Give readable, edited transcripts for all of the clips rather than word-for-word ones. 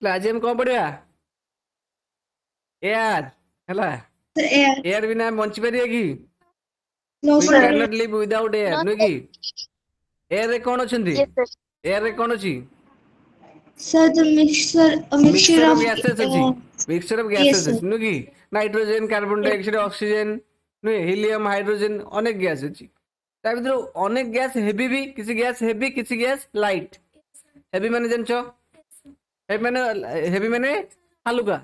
आज हम कौन पढ़िया एयर है Air. एयर बिना हम बंची पारे कि No, we sir. Can not live without air No, नुह sir. कि एयर रे कौन अच्छी Yes, sir. एयर रे कौन अच्छी Sir, the mixture, a mixture mixture of of, gases अच्छी mixture of yes, gases sir. अच्छी नुह कि nitrogen carbon Yes. Dioxide oxygen नुह हिलियम हाइड्रोजन अनेक गैस अच्छी ता भीतर अनेक गैस हेवी भी किसी गैस लाइट हेवी माने जानचो हेवी माने हालुका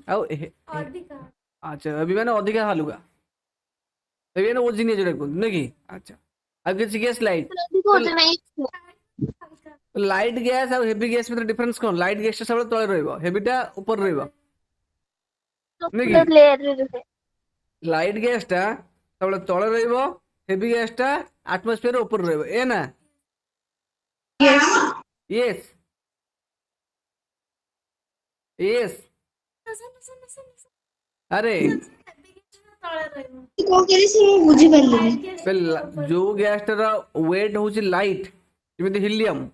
आउ अच्छा हेवी माने अधिका हालुका हेवी माने ओजिनिया जोड़ा कहते नुह कि अच्छा आ किसी गैस लाइट अधिक ओजन है लाइट गैस और हेवी गैस में डिफरेंस कौन लाइट गैस टा सब तले रहइबो हेवीटा ऊपर रहइबो नुह कि लेयर रे रहे लाइट गैस टा सब तले रहइबो हेवी गैस टा एटमॉस्फेयर ऊपर रहइबो ए ना Yes. यस यस अरे कौन कह रही सर मैं बुझी पारलिनी जो गैस टा वेट होची लाइट जेमिति हिलियम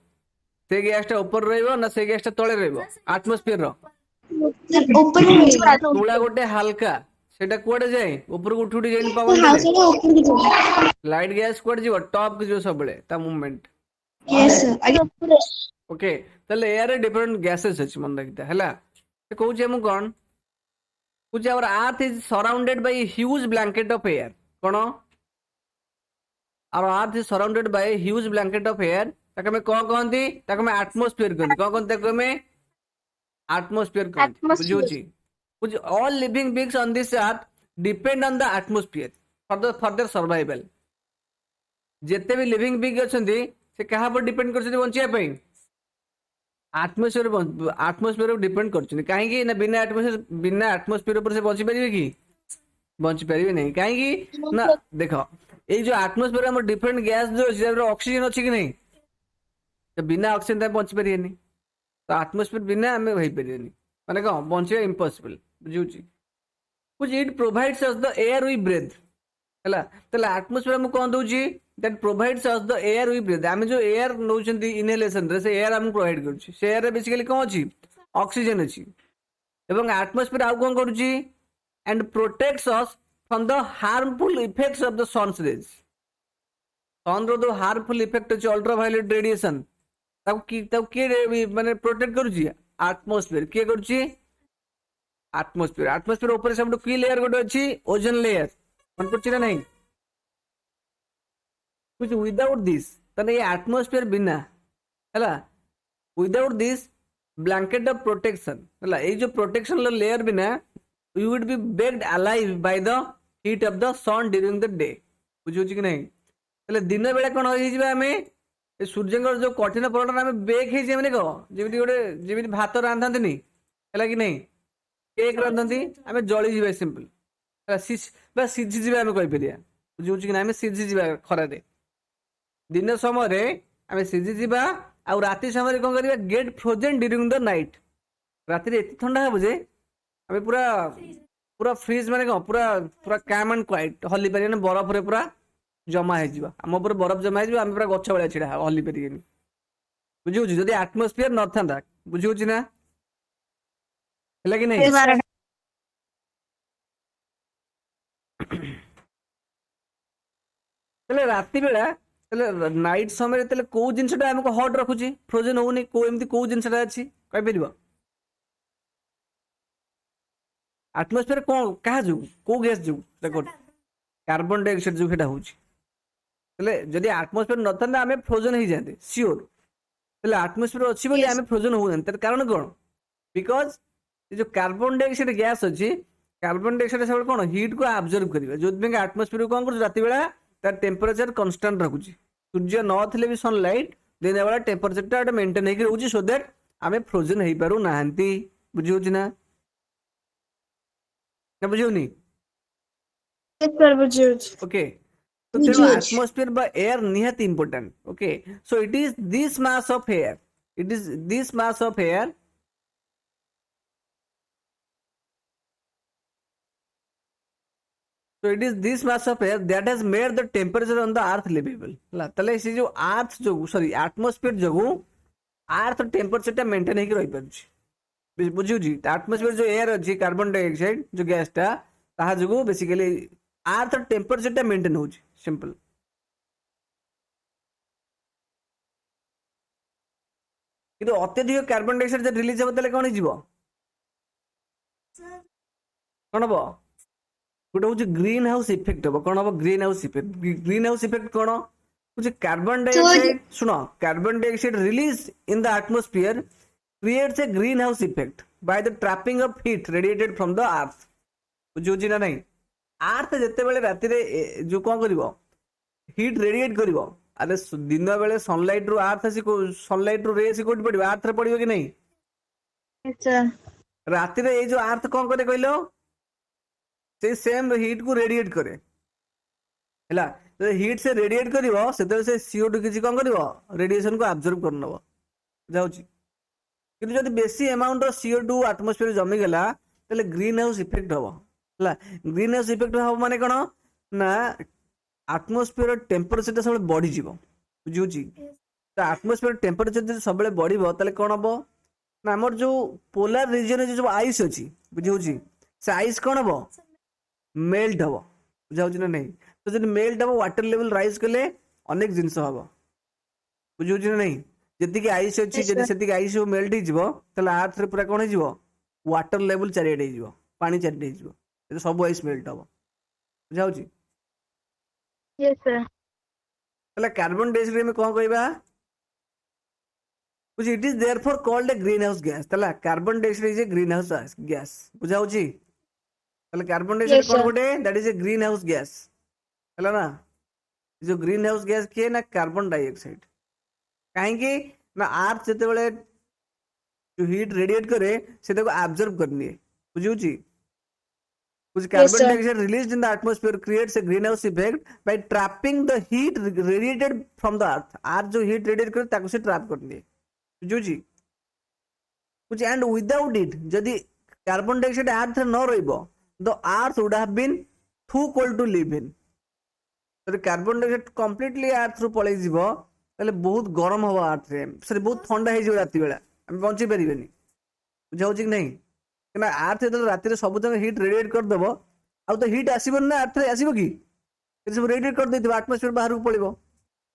से गैस टा ऊपर रहइबो ना से गैस टा तले रहइबो एटमॉस्फेयर रो सर ऊपर में रहेगा तुला गोटे हल्का सेटा कुआडे जाए ऊपर को उठी उठी जाइन तो पवन हाँ देले सर ऊपर की तरफ लाइट गैस कुआडे जीव टॉप के जो सबले ता मूवमेंट यस सर आगे ओके ताले एयर डिफरेंट गैसेस अछि मन रखिता हला से कहू जे हम कोन कुछ our earth is surrounded by huge blanket of air कोन our earth is surrounded by huge blanket of air ताके में को कहंती ताके में एटमॉस्फेयर कहंती को कहंती ताके में एटमॉस्फेयर कहंती Atmosphere. बुझुची कुछ all living beings on this earth depend on the atmosphere for their survival जेते भी लिविंग बीइंग अछंती से कहा पर डिपेंड करछथि बंचिया पई आत्मोस्फेयर डिपेंड कर कहीं ना बिना आत्मोस्फेयर पर से बची पारे कि बची पारे नहीं कहीं ना देख ये जो आत्मोस्फेयर हम डिफरेंट गैस जो अच्छी ऑक्सीजन अच्छी कि नहीं तो बिना ऑक्सीजन तो बची पारे तो आत्मोस्फेयर बिना आम हो पारे माने कौन बचे इम्पॉसिबल बुझे कुछ it provides us the air we breathe है तो आत्मोस्फेयर हम कौन दूसरी that provides us the air we breathe आम जो एयर नौचंती इनहेलेशन रे से एयर हमको प्रोवाइड करूची से एयर रे बेसिकली कौन अछि ऑक्सीजन अछि एवं एटमॉस्फेयर आउ कौन करूची and protects us from the harmful effects of the sun's rays sun रो जो हार्मफुल इफेक्ट अछि अल्ट्रावायलेट रेडिएशन ताको की माने प्रोटेक्ट करूची एटमॉस्फेयर के करूची एटमॉस्फेयर ऊपर सब की लेयर गोटे अछि ओजोन लेयर मन पड़छि ना नहीं कुछ विदाउट दिस तने ये एटमॉस्फेयर बिना है without this blanket of protection है ये जो प्रोटेक्शन लेयर बिना you would be baked alive by the heat of the sun during the day बुझुची कि नहीं हेले दिन बेला कोन होई जिबा हमें ए सूर्यंकर जो कठिन परण हमें बेक हे जे माने को जेमिति गोटे जेमिति भात रांधंतनी हैला कि नहीं केक रांधंती हमें जळी जिबा सिंपल बस सिझी जिबा हमें कहि परिया बुझुची कि नहीं हमें सिझी जिबा खरा दे दिन समय आम सीझी जावा आउ राति समय कौन कर get frozen during the night राति एत ठंडा हे जे आम पूरा पूरा फ्रिज माने कौन पूरा पूरा काम एंड क्वाइट हल्ली पारे बरफ रे पूरा जमा हो आम उपर बरफ जमा हो आम पूरा गछ भाया छिड़ा हल्ली पारे बुझे जदि आटमोस्फियर न था बुझे ना है कि नहीं राति बेला नाइट समय कौ जिनसा आमको हट रखुची फ्रोजेन होनी कौ जिनसा अच्छी कहीपर आटमोस्फेयर कौन क्या जो कौ गैस जो कार्बन डाइऑक्साइड जो होती आटमोस्फेयर न था आम फ्रोजेन हो जाते सियोर आटमोस्फेयर अच्छी बोली आम फ्रोजेन हो कारण कौन बिकज जो कार्बन डाइऑक्साइड गैस अच्छी कार्बन डाइऑक्साइड सब कौन हिट को आब्जर्व कर जो आटमोस्फेयर कौन कर राति बेला तार टेम्परेचर कन्स्टांट रखुची सूर्य नथिले भी सनलाइट दिन बेला टेम्परेचर मेंटेन होकर रोचे सो दैट आम फ्रोजेन हो पार ना बुझे ना बुझे ओके तो तेणु एटमॉस्फेयर बा एयर निहाती important okay so it is this mass of air it is this mass of air so it is this mass of air that has made the temperature on the earth livable तले जो अर्थ जो sorry atmosphere जो earth temperature टा maintain होकर रही पारुछि ବୁଝୁଛି atmosphere जो air ଅଛି कार्बन डाइऑक्साइड जो गैस टा ताहा जोगु बेसिकली अर्थ टेम्परेचर टा मेंटेन होଉଛି सिंपल କିନ୍ତୁ ଅତ୍ୟଧିକ कार्बन डाइऑक्साइड जे रिलीज ହେବ ତାହେଲେ କଣ ହେଇଯିବ କଣ ହବ ଗୋଟେ ହଉଛି ଗ୍ରୀन ହାଉस इफेक्ट ହବ କଣ ହବ ग्रीन हाउस इफेक्ट कौन हूँ कार्बन डाइऑक्साइड सुनो carbon dioxide release in the atmosphere creates a greenhouse effect by the trapping of heat radiated from the earth बुझी ना नहीं अर्थ जिते बेले राति रे जो कौन करिवो हीट रेडिएट करिवो अरे दिन बेले सनलाइट रु अर्थ आसी सनलाइट रु रे आसी कोठी पड़िबो अर्थ रे पड़िबो कि नहीं sir. राति रे ए जो अर्थ कौन करे कहलो से सेम हीट को रेडिएट करे हैला तो हीट से रेडिएट करिवो सेते से CO2 किछि कौन करिवो रेडिएशन को अब्जॉर्ब कर नबो जाउची किंतु जदि बेसी अमाउंट ऑफ CO2 एटमॉस्फेयर जमी गला तले ग्रीन हाउस इफेक्ट हबो हला ग्रीन हाउस इफेक्ट हबो माने कोन ना एटमॉस्फेयर टेम्परेचर सब बढ़ी जीवो बुझुची तो एटमॉस्फेयर टेम्परेचर जदि सब बढ़िबो तले कोन हबो ना हमर जो पोलर रीजन जो आइस अछि बुझुची से आइस कोन हबो मेल्ट हबो बुझाउची ना नहीं तो जदि मेल्ट हबो वाटर लेवल राइज कले अनेक जिंस हबो बुझुची ना नहीं जति कि आइस अछि जदि सेति आइस मेल्ट हो जिवो तले अर्थ रे पूरा कोन हो जिवो वाटर लेवल चारिडे हो जिवो पानी चारिडे हो जिवो तो सब आइस मेल्ट हबो बुझाउची Yes, sir. तले कार्बन डाइऑक्साइड में कोन कहबा which it is therefore called a greenhouse gas तला carbon dioxide is a greenhouse gas बुझाउची तले कार्बन डाइऑक्साइड Yes, कोन sir. गोटे that is a greenhouse gas हला ना जो ग्रीनहाउस गैस किए ना कार्बन डाइऑक्साइड कहीं ना अर्थ जिते बड़े जो हीट रेडिएट करे से ताको एब्जॉर्ब करनी है बुझुची कुछ carbon sir. Dioxide released in the atmosphere creates a green house effect bye trapping the heat radiated from the earth जो हीट रेडिएट करे ताको से ट्रैप करनी है बुझुची कुछ एंड विदाउट इट जदी कार्बन डाइऑक्साइड अर्थ न रहइबो the earth would have been too cold to live in तो कार्बन डाइऑक्साइड कंप्लीटली अर्थ रु पळै जिवो ताले बहुत गरम हवा अर्थ रे सॉरी बहुत ठंडा हे जिवो राति बेला हम पहुंची परिबेनी बुझाउची कि नहीं कि ना अर्थ तो राति रे सब जगह हीट रेडिएट कर देबो आ तो हीट आसीबो ना अर्थ रे आसीबो कि सब रेडिएट कर देथिबो एटमॉस्फेयर बाहर को पळिबो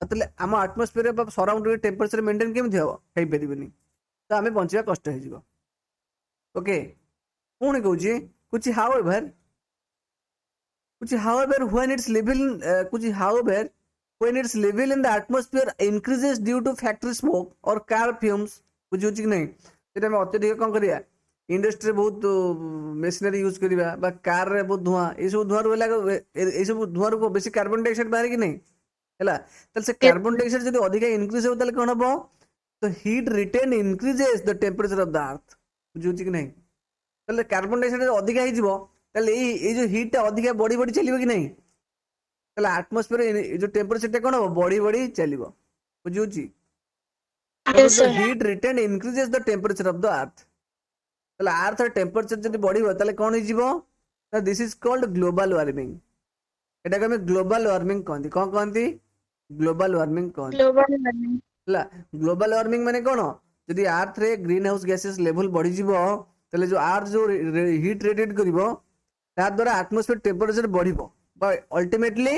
ताले हम एटमॉस्फेयर रे सराउंडिंग टेंपरेचर मेंटेन केमथि हबो हे परिबेनी तो हमें पहुंचीबा कष्ट हे जिवो ओके पुणी कहूची कुछ however when its level when its level in the atmosphere increases due to factory smoke or car fumes बुझुची कि नहीं सेटा में अत्यधिक कौन करिया इंडस्ट्री बहुत मेशिनरी यूज करिया बा कार रे बहुत धुआं ए सब धुआं रो लाग ए सब धुआं रो बेसी कार्बन डाइऑक्साइड बाहर कि नहीं हैला तले से कार्बन डाइऑक्साइड जदी अधिक इंक्रीज हो तले कोन हबो तो heat retain increases the temperature of the earth बुझुची कि नहीं तले कार्बन डाइऑक्साइड अधिक हो जिवो तले ए जो हीट टा अधिक बड़ी बड़ी चलिबो कि नहीं तले एटमॉस्फेयर जो टेंपरेचर टा कोन हबो बड़ी चलिबो बुझुची Yes, sir. Heat retain increases the temperature of the earth तले अर्थ टेंपरेचर जदी बढ़िबो तले कोन हो जिवो तो this is called global warming एटा को हम ग्लोबल वार्मिंग कहंती कोन कहंती ग्लोबल वार्मिंग कहंती Global warming. हला ग्लोबल वार्मिंग माने कोन जदी अर्थ रे ग्रीन हाउस गैसेस लेवल बढ़ी जिवो तले जो अर्थ जो हीट रेडिएट करिवो ता द्वारा एटमॉस्फेयर टेंपरेचर बढ़िबो but ultimately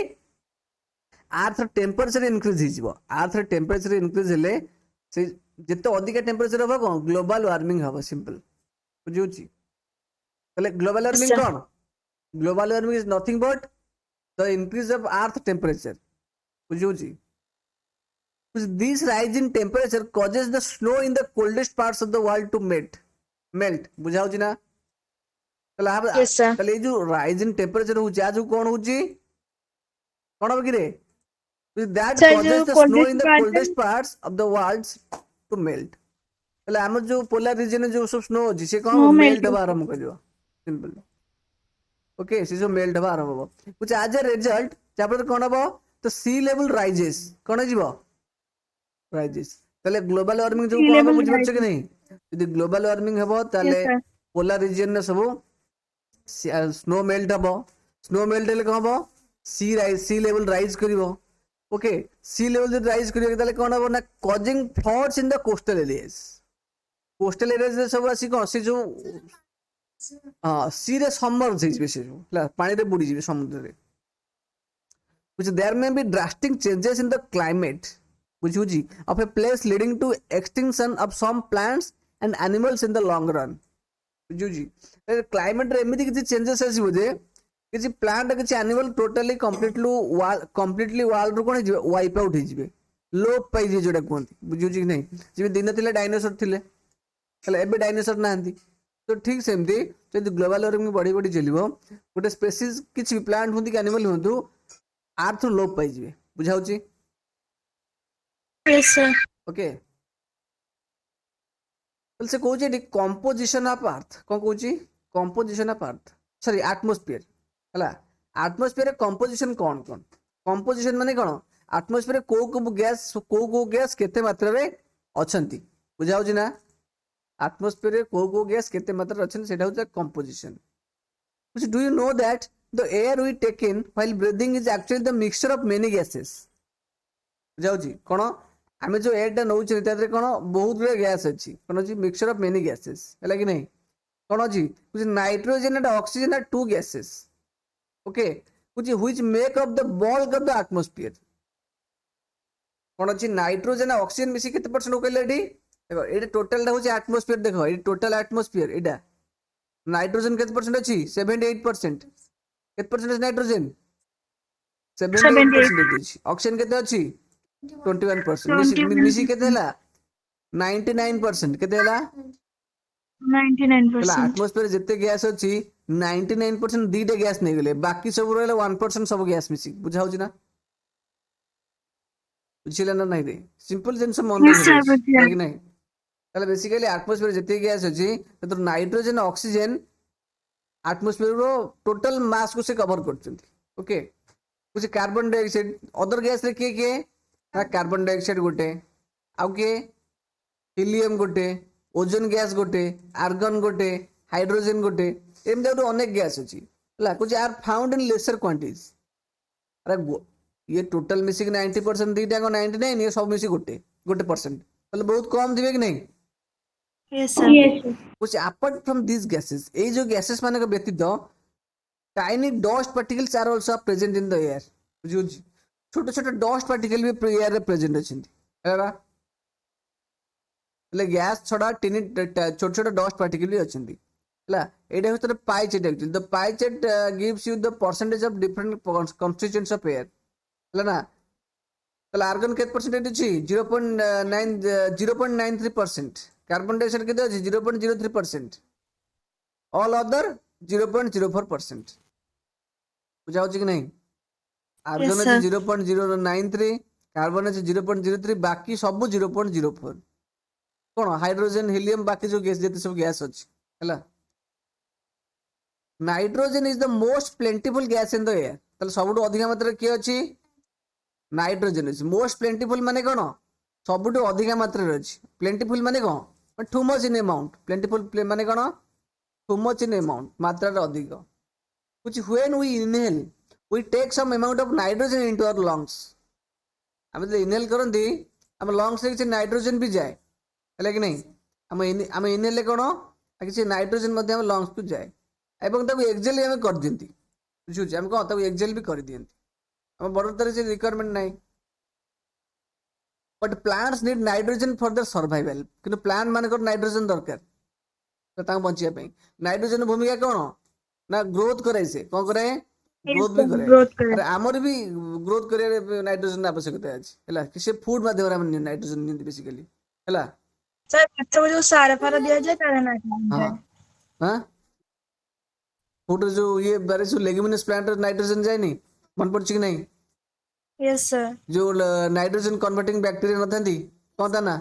earth temperature increase हो जिवो अर्थ टेंपरेचर इंक्रीज हेले से जिते अधिक टेंपरेचर हबो कोन ग्लोबल वार्मिंग हबो सिंपल बुझुची तले ग्लोबल वार्मिंग sir. कोन global warming is nothing but the increase of earth temperature बुझुची this rise in temperature causes the snow in the coldest parts of the world to melt बुझाउची ना तले आप Yes, sir. तले जो rise in temperature होची आज कोन होची कोन हो कि रे that Sir, causes जो the snow in coldest the part coldest parts of the world to melt तले हम जो पोलर रीजन जो सब स्नो होची से कोन Snow मेल्ट melting. हवा आरंभ करियो सिंपल ओके से जो मेल्ट हवा आरंभ हो कुछ आज रिजल्ट चापर कोन हबो तो सी लेवल राइजेस कोन जिवो राइजेस तले ग्लोबल वार्मिंग जो Sea कोन level बुझि परछ कि rises. नहीं यदि ग्लोबल वार्मिंग हबो ताले Yes, sir. पोलर रीजन ने सब स्नो मेल्ट हबो स्नो मेल्ट हेले कोन हबो सी लेवल राइज करिवो ओके सी लेवल जो राइज करियो ताले कोन हबो ना causing floods in the coastal areas coastal area रे सब आसी कौन से जो हाँ सी रे सबमर्ज ହେଇଯିବେ ସେ ଯୋଉ ହେଲା ପାଣିରେ ବୁଡିଯିବେ ସମୁଦ୍ରରେ which there may be drastic changes in the climate ବୁଝୁଛି of a place leading to extinction of some plants and animals in the long run ବୁଝୁଛି କ୍ଲାଇମେଟ ରେ ଏମିତି କିଛି ଚେଞ୍ଜେସ୍ ଆସିବ ଯେ କିଛି ପ୍ଲାଣ୍ଟ କିଛି ଆନିମାଲ ଟୋଟାଲି କମ୍ପ୍ଲିଟଲି ୱାର୍ଲଡ ରୁ କଣ ହେଇଯିବେ ୱାଇପ ଆଉଟ୍ ହେଇଯିବେ ଲୋପ ପାଇଯିବେ ଯୋଉଟା କୁହନ୍ତି ବୁଝୁଛି କି ନାହିଁ ଯେମିତି ଦିନ ଥିଲେ ଡାଇନୋସର ଥିଲେ ହେଲା ଏବେ ଡାଇନୋସର ନାହାନ୍ତି ତ ଠିକ ସେମିତି ଯଦି ଗ୍ଲୋବାଲ ୱାର୍ମିଂ ବଢି ବଢି ଚାଲିବ ଗୋଟେ ସ୍ପେସିସ୍ କିଛି ପ୍ଲାଣ୍ଟ ହୁଅନ୍ତି କି ଆନିମାଲ ହୁଅନ୍ତୁ ଆର୍ଥ ଲୋପ ପାଇଯିବେ ବୁଝାଉଛି Yes, sir. ଓକେ से कौन एटी कंपोजिशन ऑफ अर्थ कौन कौन composition of earth sorry atmosphere है एटमॉस्फेयर कंपोजिशन कौन कौन कंपोजिशन माने कौन एटमॉस्फेयर को गैस केते मात्रा रे अछंती बुझाउछि ना एटमॉस्फेयर को गैस केते मात्रा रे अछंती सेटा होता composition which do you know that the air we take in while breathing is actually the mixture of many gases बुझाउछि कोन आमे जो एयर टा नउछि तादरे कोन बहुत गुरे गैस अछि कोन अछि मिक्सचर ऑफ मेनी गैसेस हैला कि नहीं कोन अछि कुछ nitrogen and oxygen are two gases okay कुछ which make up the bulk of the atmosphere कोन अछि नाइट्रोजन और ऑक्सीजन मिसी केते परसेंट कहले एडी देखो एडी टोटल टा होछि एटमॉस्फेयर देखो एडी टोटल एटमॉस्फेयर एडा नाइट्रोजन केते परसेंट अछि 78% केते परसेंट नाइट्रोजन 78% अछि ऑक्सीजन केते अछि 21% मिसी केते हला 99% केते हला 99%. एटमॉस्फेयर जिते गैस अछि 99% दीटा गैस नहीं गले बाकी सब रहले 1% सब गैस मिसी बुझाउछि ना बुझिला ना नहीं रे सिंपल जिंस मन Yes, sir, बुझिला. कि नहीं ताले बेसिकली एटमॉस्फेयर जिते गैस अछि तो नाइट्रोजन ऑक्सीजन एटमॉस्फेयर रो टोटल मास को से कवर करछंती ओके कुछ कार्बन डाइऑक्साइड अदर गैस रे के ना कार्बन डाइऑक्साइड गोटे आउ के हिलियम गोटे ओजोन गैस गोटे आर्गन गोटे हाइड्रोजन गोटे एमते गोटे अनेक गैस अछि हला कुछ are found in lesser quantities अरे ये टोटल मिसिक 90% दीटा को 99 ये सब मिसी गोटे गोटे परसेंट मतलब बहुत कम दिबे कि नहीं Yes, sir. कुछ अपार्ट फ्रॉम दिस गैसेस ए जो गैसेस माने के व्यतीत tiny dust particles are also present in the air बुझु छोटे छोटे डस्ट पार्टिकल भी एयर रे प्रेजेंट अछंती हैला ले गैस छडा टिनी छोटे छोटे डस्ट पार्टिकल भी अछंती हैला एटा होतरे pie chart actually the pie chart gives you the percentage of different constituents of air हैला ना तले आर्गन केत परसेंटेज अछि 0.93% कार्बन डाइऑक्साइड केते अछि 0.03% ऑल अदर 0.04% बुझाउ कि नहीं आर्गन Yes, अछि sir. 0.093 कार्बन अछि 0.03 बाकी सब 0.04 कोन हाइड्रोजन हीलियम बाकी जो गैस जेते सब गैस अछि हैला nitrogen is the most प्लेंटिफुल gas in the air तले सबटु अधिक मात्रा के अछि नाइट्रोजन इज मोस्ट प्लेंटिफुल माने कोन सबटु अधिक मात्रा रे अछि प्लेंटिफुल माने कोन too much in amount plentiful माने कोन टू मच इन अमाउंट मात्रा रे अधिक which when we inhale we take some amount of nitrogen into our lungs हम जो इनहेल करंती हम लंग्स रे किछ नाइट्रोजन भी जाए हैला कि नहीं हम इनहेल कोन किछ नाइट्रोजन मध्ये हम लंग्स को जाए एवं ताको एक्सेल हम कर दियंती बुझु हम को ताको एक्सेल भी कर दियंती हम बड़ तरह से रिक्वायरमेंट नहीं but plants need nitrogen for their survival किंतु प्लांट मान को नाइट्रोजन दरकार तो ताको बंचिया पे नाइट्रोजन भूमिका कोन ना ग्रोथ करे से कौन करे ग्रोथ भी करे अरे आमर भी ग्रोथ करे नाइट्रोजन आवश्यकता अछि हैला कि से फूड माध्यम रे हम नाइट्रोजन नियंती बेसिकली हैला सर बच्चों को जो सारा फारा दिया जाए तारा ना हां हां फूड जो ये बारे जो लेग्यूमिनस प्लांट नाइट्रोजन जाए नहीं मन पड़छ कि नहीं यस सर जो नाइट्रोजन कन्वर्टिंग बैक्टीरिया नथंती कोन ता ना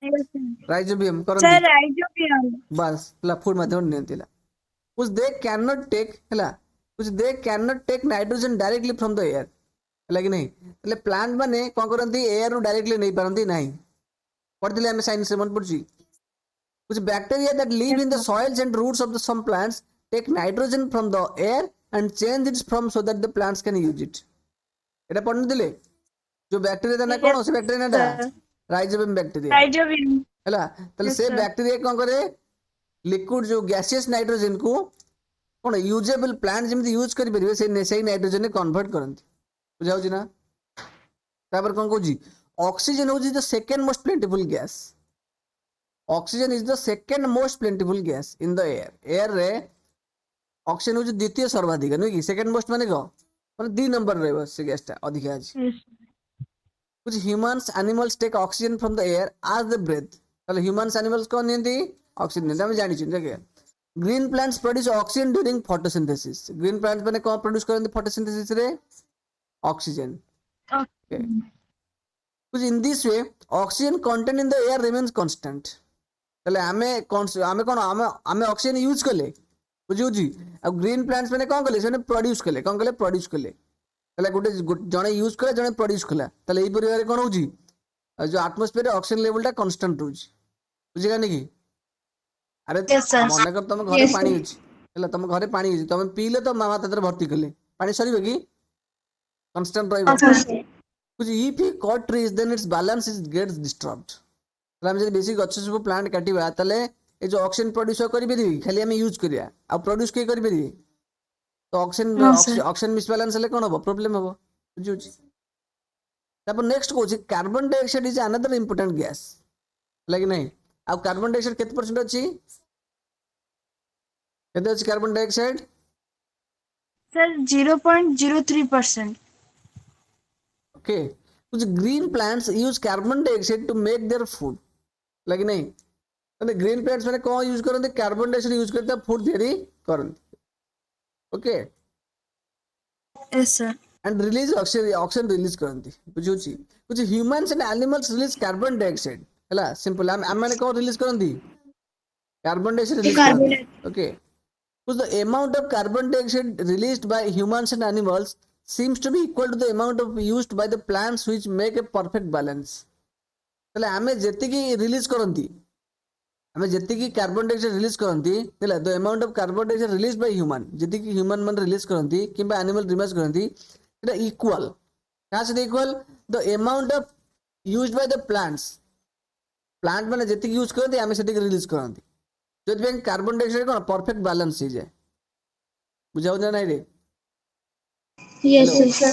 यस सर राइजोबियम सर करंती राइजोबियम बस ला फूड माध्यम नियंतीला which they cannot take हैला which they cannot take nitrogen directly from the air हैला कि नहीं એટલે प्लांट माने कोन करंती एयर रो डायरेक्टली नहीं पारंती नहीं पढ़ दिले हम साइंस से मन पड़ची कुछ bacteria that live in the soils and roots of the some plants take nitrogen from the air and change it from so that the plants can use it एटा पढ़न दिले जो बैक्टीरिया ना कोन से बैक्टीरिया ना rhizobium bacteria rhizobium हैला ताले Yes, से sir. Bacteria कोन करे लिक्विड जो गैसियस नाइट्रोजन को कोन यूजेबल प्लांट जेमति यूज करि परिबे से नाइट्रोजन ने कन्वर्ट करंती बुझाउ छी ना तापर कोन कहूची ऑक्सीजन होची the second most प्लेंटिफुल gas oxygen is the second most प्लेंटिफुल gas in the air रे ऑक्सीजन होची द्वितीय सर्वाधिक नुई कि सेकंड मोस्ट माने को माने 2 नंबर रहबो से गैस टा अधिक आज Yes. कुछ humans animals take oxygen from the air as the breathe ताले ह्यूमंस एनिमल्स कोन नियंती ऑक्सीजन नियंती हम जानि छी देखे green plants produce oxygen during photosynthesis green plants माने कोन प्रोड्यूस करंती फोटोसिंथेसिस रे ऑक्सीजन Okay. कुछ in this way oxygen content in the air remains constant ताले आमे कोन आमे ऑक्सीजन यूज करले बुझियो जी अब ग्रीन प्लांट्स माने कोन करले से प्रोड्यूस करले कोन करले प्रोड्यूस करले ताले गोटे जणे यूज करे जणे प्रोड्यूस कला ताले एई परिवार कोन होजी जो एटमॉस्फेयर ऑक्सीजन लेवल टा कांस्टेंट होजी बुझिला नि कि अरे Yes, sir. मन कर तुम घरे Yes, पानी sir. अछि हैला तुम घरे पानी अछि तुम पीले तो मामा ततर भर्ती करले पानी सरीबे कि कांस्टेंट रहइबो Okay, sir. कुछ if you cut trees then its balance is gets disturbed ताले हम जे बेसिक गछ सब प्लांट काटिबा ताले ए जो ऑक्सीजन प्रोड्यूस करि परिबी खाली हम यूज करिया आ प्रोड्यूस के करि परिबी तो oxygen No, sir. Oxygen misbalance ले कोन हो प्रॉब्लम हो बुझियो छी तापर नेक्स्ट कोछि carbon dioxide is another important gas like नहीं आ कार्बन डाइऑक्साइड केते परसेंट अछि केते अछि कार्बन डाइऑक्साइड Sir, 0.03%. ओके कुछ green plants use carbon dioxide to make their food like नहीं माने ग्रीन प्लांट्स माने कोन यूज करते कार्बन डाइऑक्साइड यूज करते फूड तैयारी करते okay Yes, sir. And release oxygen release करती बुझियो छी कुछ humans and animals release carbon dioxide हैला सिंपल हम माने कोन रिलीज करती कार्बन डाइऑक्साइड रिलीज Carbon. करती ओके कुछ the amount of carbon dioxide released by humans and animals seems to be equal to the amount of used by the plants which make a perfect balance तले हमें जेतिकी release करंती हमें जेतिकी carbon dioxide release करंती हैला the amount of carbon dioxide release by human जेतिकी human मन release करंती किबा एनिमल रिलीज करंती एटा इक्वल का से equal the amount of used by the plants plant माने जेतिकी यूज करंती हमें सेतिकी रिलीज करंती जोति कार्बन डाइऑक्साइड कोन परफेक्ट बैलेंस हो जाए बुझाउ ना नहीं रे Yes, हेलो sir.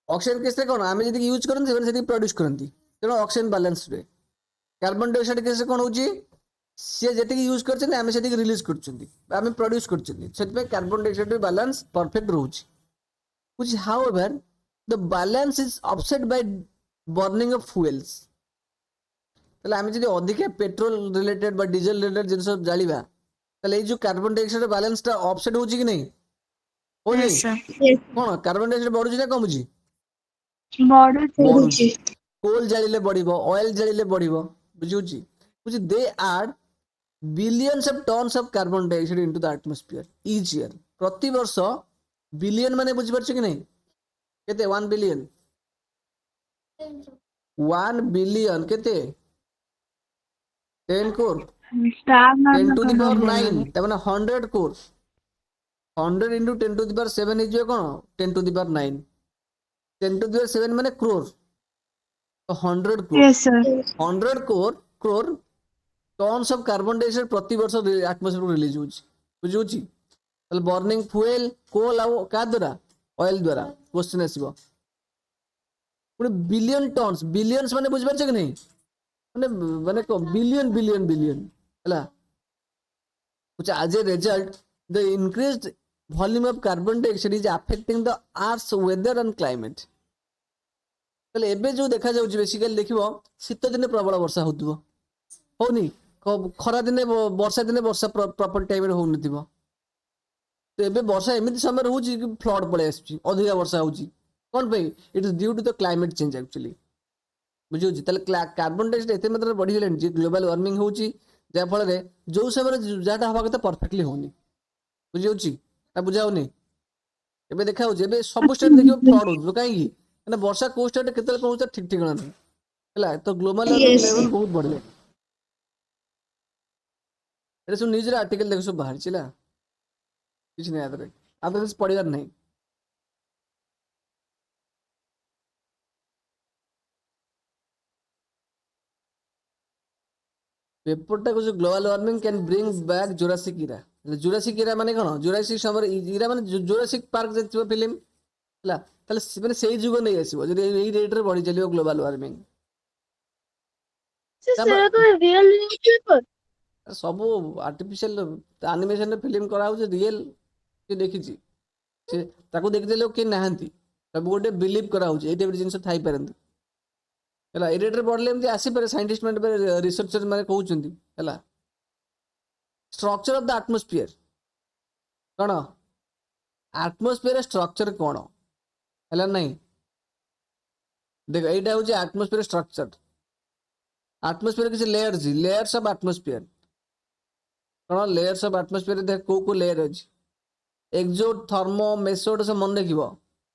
ऑक्सीजन किससे कोन हमें जेतिकी यूज करंती सेतिकी सेतिकी प्रोड्यूस करंती तेनो ऑक्सीजन बैलेंस रे कार्बन डाइऑक्साइड किससे कोन होची से जेतिकी यूज करछन हमें सेतिकी रिलीज करछन हमें प्रोड्यूस करछन सेति कार्बन डाइऑक्साइड बैलेंस परफेक्ट रहउची which however the balance is upset by burning of fuels ताले हमें जदि अधिक पेट्रोल रिलेटेड बा डीजल रिलेटेड जिनस जालिबा ताले ए जो कार्बन डाइऑक्साइड बैलेंस टा ऑफसेट होची कि नहीं होनी Yes, sir. Yes. कोन कार्बन डाइऑक्साइड बढ़ुची ना कमुची Model बढ़ुची Cheruchi. कोल जालिले बढ़िबो ऑयल जालिले बढ़िबो बुझुची कुछ they are billions of tons of carbon dioxide into the atmosphere each year प्रति वर्ष बिलियन माने बुझि परछ कि नहीं केते 1 बिलियन 1 बिलियन केते 10 core Star 10 to the power number 9 तबना 100 core 100 into 10 to the power 7 is cone 10 to the power 9 10 to the power 7 माने क्रोर तो 100 core Yes, sir. 100 crore turns of carbon dioxide प्रति वर्ष एटमॉस्फेयर को रिलीज होची बुझुची ताले बर्निंग फ्यूल कोल आ का द्वारा ऑयल द्वारा क्वेश्चन आसीबो पुणे बिलियन टन्स बिलियंस माने बुझ परछ कि नहीं माने माने को बिलियन बिलियन बिलियन हला which as a result the increased volume of carbon dioxide is affecting the earth's weather and climate ताले एबे जो देखा जाउची बेसिकली देखिबो शीत दिने प्रबल वर्षा होतबो होनी खरा दिने वर्षा दिने वर्षा प्रॉपर टाइम रे होनथिबो तो एबे वर्षा एमिति समय होची कि फ्लड पळे आसी अधिक वर्षा होची कोन पे it is due to the climate change actually बुझियो जी ताले कार्बन डाइऑक्साइड एते मात्रा बढ़ी गेलेन जे ग्लोबल वार्मिंग होची जा फल रे जो समय जाटा हवा कते परफेक्टली होनी बुझियो छी ता बुझाओ नै एबे देखा हो जेबे सब स्टेट देखियो फ्लड हो काई की ना वर्षा को स्टेट केते पहुंचा ठीक ठीक ना हला तो ग्लोबल वार्मिंग Yes. लेवल बहुत बढ़ले एरे सब न्यूज रे आर्टिकल देखो सब बाहर छिला किछ नै आदरे आदरे पढ़ियार नहीं पेपरटा को global warming can bring back Jurassic era. Jurassic era माने कोन जुरासिक समय इरा माने जुरासिक पार्क जे फिल्म हला ताले माने सेही जुग नै आसीबो जदि एई रेट रे बढ़ी चलियो ग्लोबल वार्मिंग। ସେଟା ତ ରିଅଲ ନ୍ୟୁଜ ପେପର। ସବୁ आर्टिफिशियल एनिमेशन फिल्म करा हो रियल के देखिछि से ताको देखिते लोग के नाहंती सब गोटे बिलीव करा हो एई टाइप जिंस थाई परंती हला ए रेट रे बढ़ले एमती आसी पारे साइंटिस्ट माने रिसर्चर माने कहउचंती हला। स्ट्रक्चर ऑफ द एटमॉस्फेयर कोन एटमॉस्फेयर स्ट्रक्चर कोन हला नहीं देख एटा होची एटमॉस्फेयर स्ट्रक्चर। एटमॉस्फेयर किसी लेयर जी लेयर्स ऑफ एटमॉस्फेयर कोन लेयर्स ऑफ एटमॉस्फेयर देख को लेयर अछि एक्सो थर्मो मेसोड से मन रखिबो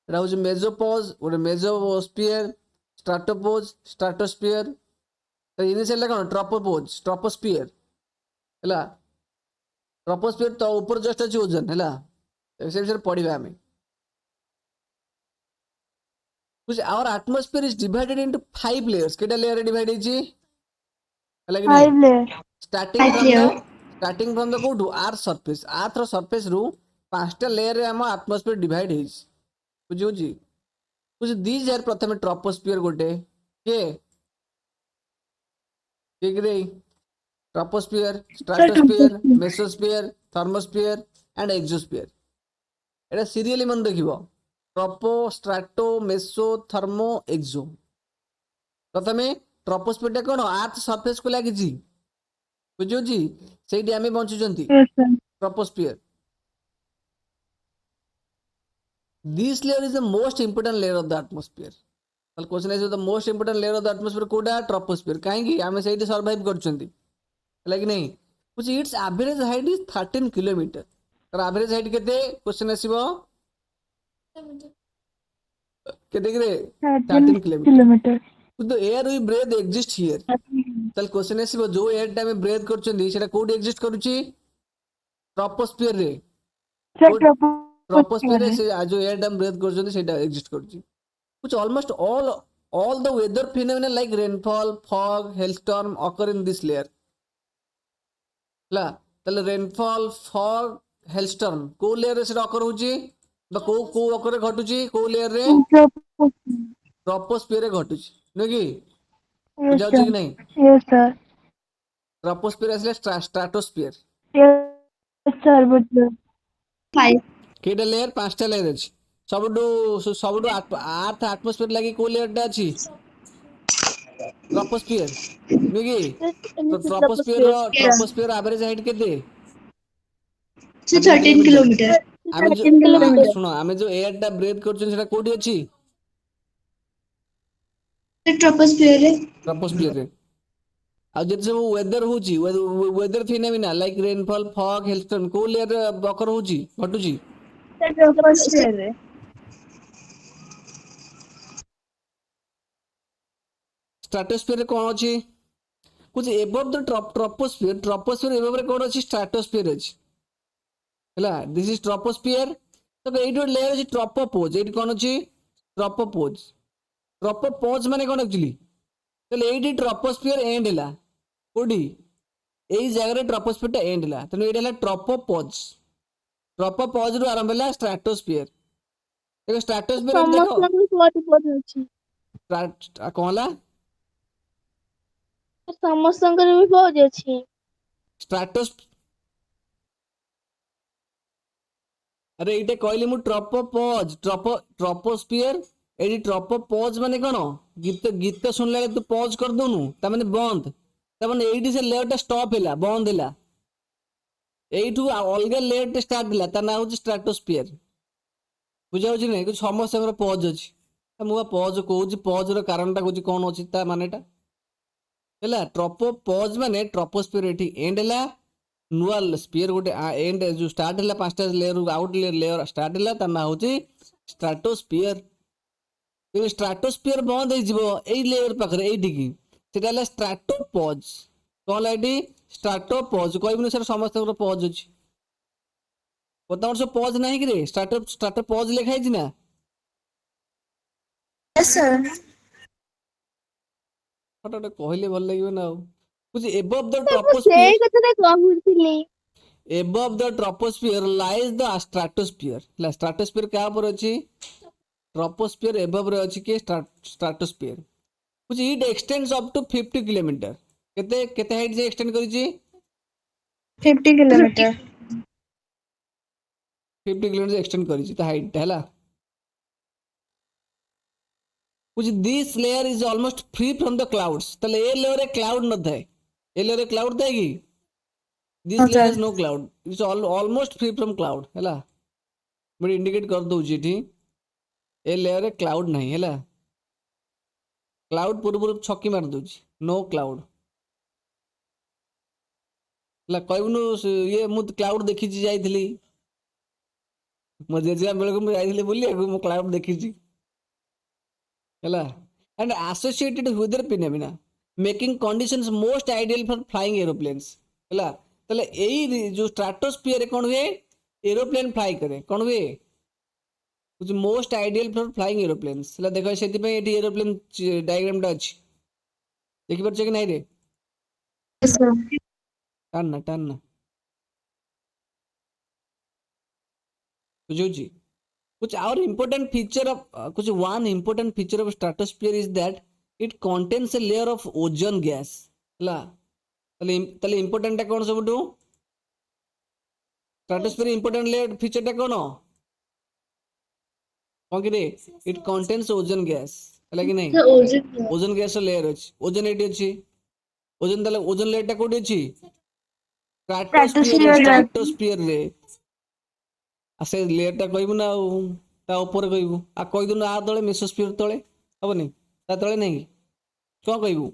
एटा होची मेसोपोज और मेसोस्फियर स्ट्राटोपोज स्ट्राटोस्फियर तो इनिशियल कोन ट्रोपोपोज ट्रोपोस्फियर हला। ट्रोपोस्फियर तो ऊपर जस्ट अछि ओजन हला से विषय पढ़िबा हमें कुछ our atmosphere is divided into 5 layers केटा लेयर डिवाइड होची हला कि नहीं 5 layer स्टार्टिंग फ्रॉम द कोठू अर्थ सरफेस रु पांचटा लेयर रे हम एटमॉस्फेयर डिवाइड हेइस बुझियोची कुछ दीज आर प्रथमे ट्रोपोस्फियर गोटे के रे troposphere stratosphere mesosphere thermosphere and exosphere Etah serially मन रखिबो ट्रोपो स्ट्राटो मेसो थर्मो एक्सो। प्रथमे ट्रोपोस्फियर कोन अर्थ सरफेस को लागिछि बुझियोची सेठी आमे बंचुचंती troposphere. This layer is the most important layer of the atmosphere. The question is the most important layer of the atmosphere कोडा troposphere काहेकि आमे सेठी survive करचंती हला कि नहीं कुछ it's average height is 13 kilometre तर एवरेज हाइट केते क्वेश्चन आसीबो केते रे 13 किलोमीटर तो air we breathe exist here तल क्वेश्चन आसीबो जो एयर टा में ब्रेथ करचंती सेटा कोड एग्जिस्ट करूची ट्रोपोस्फियर रे ट्रोपोस्फियर रे से जो एयर टा ब्रेथ करचंती सेटा एग्जिस्ट करूची कुछ almost all the weather phenomena like rainfall fog hailstorm occur in this layer ला तले रेनफॉल फॉग हेलस्टॉर्म को लेयर रे से ऑकर होची बा को ऑकर रे घटुची को लेयर रे ट्रोपोस्फियर रे घटुची न कि बुझाउची कि नहीं यस सर ट्रोपोस्फियर असले स्ट्राटोस्फियर यस सर बुझ 5 केटा लेयर पांचटा लेयर अछि सबडू अर्थ एटमॉस्फेयर लागि को लेयर टा अछि ट्रोपोस्फियर न कि तो ट्रोपोस्फियर एवरेज हाइट केते 13 किलोमीटर आमे जो सुनो आमे जो एयर टा ब्रीथ करछन सेटा कोठी अछि ट्रोपोस्फियर रे आ जे सब वेदर होची weather phenomena like rainfall fog hailstorm को लेयर बकर होची घटुची ट्रोपोस्फियर रे स्ट्राटोस्फियर रे कोन अछि कुछ एबव द ट्रोपोस्फियर एबव रे कोन अछि स्ट्राटोस्फियर अछि हला दिस इज ट्रोपोस्फियर तो एइटो लेयर अछि ट्रोपोपोज एइट कोन अछि ट्रोपोपोज माने कोन एक्चुअली तले एइटी ट्रोपोस्फियर एंड हला कोडी एई जगह रे ट्रोपोस्फियर टा एंड हला तने एइट हला ट्रोपोपोज रु आरंभ हला स्ट्राटोस्फियर देखो स्ट्राटोस्फियर देखो कोनला ସମସ୍ତଙ୍କର ବି ପହୁଜ ଅଛି स्ट्राटोस अरे एइटे कहली मु ट्रोपोस्फियर एडी ट्रोपोपोज माने कोन गीत सुनले तू पॉज कर दोनु ता माने बंद ता माने एडी से लेयर टा स्टॉप हैला बंद हैला एइठू अलगा लेयर टा स्टार्ट हैला ता ना हो स्ट्राटोस्फियर बुझा होची नै कुछ समस्या पॉज अछि मु पॉज कहूची पॉज रो कारण ता कहूची कोन अछि ता मानेटा हैला ट्रोपोपोज माने ट्रोपोस्फियर एठी एंड हैला नुआ स्फीयर गोटे एंड जो स्टार्ट हैला पांचटा लेयर आउट लेयर स्टार्ट हैला ता ना होची स्ट्राटोस्फियर ये स्ट्राटोस्फियर बंद हो जिवो एई लेयर पाखरे एइठी की सेटा हैला स्ट्राटोपोज कोन लाइडी स्ट्राटोपोज कहबिनु सर समस्त पोज अछि बता वर्ष पोज नाही कि रे स्ट्राटोपोज लिखा है ना यस सर फटाफट कहले भल लागियो ना कुछ above the ମୁଁ troposphere, ସେଇ କଥାଟା କହୁଥିଲି। above the troposphere lies the stratosphere। ହେଲା stratosphere क्या पर ଅଛି? troposphere above रे ଅଛି कि stratosphere, which it extends up to 50 kilometre. केते केते हाइट से एक्सटेंड करिछि? 50 किलोमीटर। 50 किलोमीटर से एक्सटेंड करिछि त हाइट हैला। which this layer is almost free from the clouds। तले ए लेयर रे क्लाउड न थाए, ए लेयर रे क्लाउड थाए कि? this layer has no cloud, it's almost free from cloud हैला। मैं इंडिकेट कर दउछि एठी ए लेयर रे क्लाउड नहीं हैला, क्लाउड पूर्व छक्की मार दउछि, नो क्लाउड ହେଲା। କହିବୁନୁ ଇଏ ମୁଁ କ୍ଲାଉଡ ଦେଖିଛି ଯାଇଥିଲି, ମୋ ଜେଜେମା ବେଳକୁ ମୁଁ ଯାଇଥିଲି ବୁଲିବାକୁ, ମୁଁ କ୍ଲାଉଡ ଦେଖିଛି ହେଲା। and associated with their phenomena making conditions most ideal for flying aeroplanes ହେଲା। ତାହେଲେ ଏଇ ଯୋଉ ସ୍ଟ୍ରାଟୋସ୍ଫିୟର ରେ କଣ ହୁଏ? ଏରୋପ୍ଲେନ ଫ୍ଲାଏ करे, କଣ ହୁଏ? which most ideal for flying aeroplanes ହେଲା। ଦେଖ ସେଥିପାଇଁ ଏଠି ଏରୋପ୍ଲେନ ଡାଇଗ୍ରାମ ଟା ଅଛି, ଦେଖିପାରୁଛ କି ନାଇଁ ରେ? टान ना बुझुची। कुछ और important feature of कुछ one important feature of stratosphere is that it contains a layer of ozone gas ହେଲା। ताले important टा कौन सबटू? stratosphere important layer feature टा कौन कि रे? it contains ozone gas ହେଲା कि नहीं? ओजोन गैस लेयर अछि, ओजोन एटी अछि, ओजोन ताले ओजोन लेयर टा कोठी अछि? स्ट्राटोस्फियर रे। आ से लेयर टा कहबू ना ता ऊपर कहबू, आ कहिदुनु आ तळे मेसोस्फियर तळे हबनी, ता तळे नहीं को कहबू?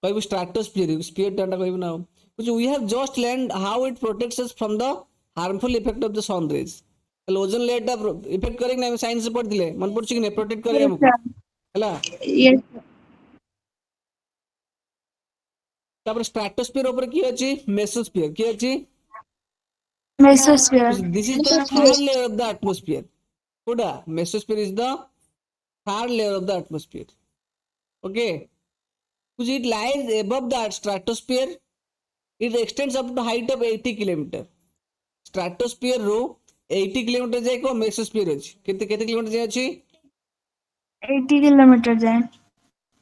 कहबू स्ट्राटोस्फियर, स्फियर टा कहबू ना। कुछ we have just learn how it protects us from the harmful effect of the sun rays. ताले ओजोन लेयर टा इफेक्ट करे कि ना, साइंस से पढ़थिले, मन पड़छि कि नहीं? प्रोटेक्ट करे हमको हैला। तापर स्ट्राटोस्फियर ऊपर की अछि? मेसोस्फियर की अछि? This is the third layer of the atmosphere। कोडा mesosphere is the third layer of the atmosphere। Okay, which it lies above the stratosphere, it extends up to height of 80 kilometre. stratosphere रो 80 kilometre जाए को mesosphere अछि, केते केते kilometre जाए अछि? 80 kilometre जाए।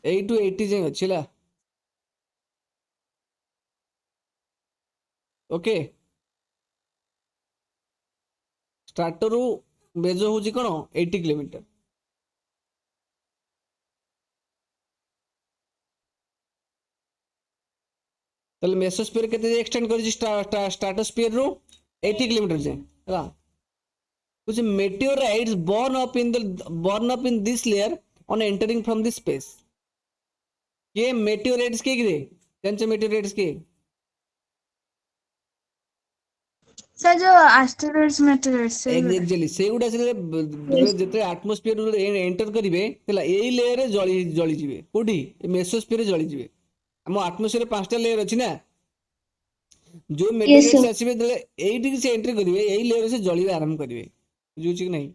8 to 80 जाए अछि ला। ओके, स्ट्राटो रो मेजो होची कोन 80 किलोमीटर। ताले मेसोस्फियर केते एक्सटेंड करिछि? स्ट्राटोस्फियर रो 80 किलोमीटर जाए ହେଲା। कुछ meteorites born up in this layer on entering from this space। ये meteorites के गिरे जानचे? meteorites के सर जो एस्टेरॉइड्स मेटेरियल्स से एक्चुअली सेगुडा से जेते एटमॉस्फियर रे एंटर करिवे हला, एई लेयर रे जळी जिवे। कोठी? मेसोस्फियर रे जळी जिवे। हम एटमॉस्फियर रे पांचटा लेयर अछि ना, जो मेटेरियल्स आसीबे दले एइठी से एंट्री करिवे, एई लेयर से जळिवे आरंभ करिवे। बुझुछि कि नहीं?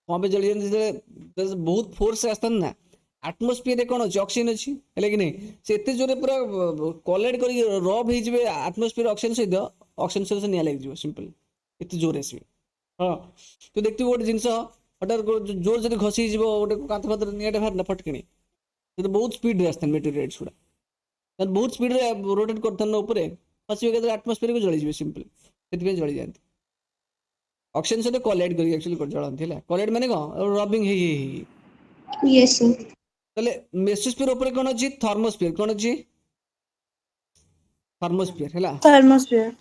कौन पे जळी जंती? बहुत फोर्स आस्तन ना, एटमॉस्फियर रे कोन अछि? ऑक्सीजन अछि हेले कि नहीं? से एते जोरे पूरा कोलाइड करी रब हे जिवे एटमॉस्फियर ऑक्सीजन सहित, ऑक्सीजन से निया लाग जिवो सिंपल, एते जोरे आसीबे। हां, तो देखथिबो गोटे जिंस हटार जोर जदी घसी जिवो, गोटे कांथ फाथ नियाटे फार न फटकिनी, तो बहुत स्पीड रे आस्तन मेटेरियल्स गुडा, तन बहुत स्पीड रे रोटेट करथन ऊपर फसिबे के एटमॉस्फियर को जळी जिवे सिंपल, सेति जळी जांती। ऑक्सीजन से कोलाइड करी एक्चुअली कर जळंती हैला। कोलाइड माने कोन? रबिंग हे। Yes sir. तले मेसोस्फियर ऊपर कोन अछि? थर्मोस्फियर। कोन अछि? थर्मोस्फियर हैला। थर्मोस्फियर।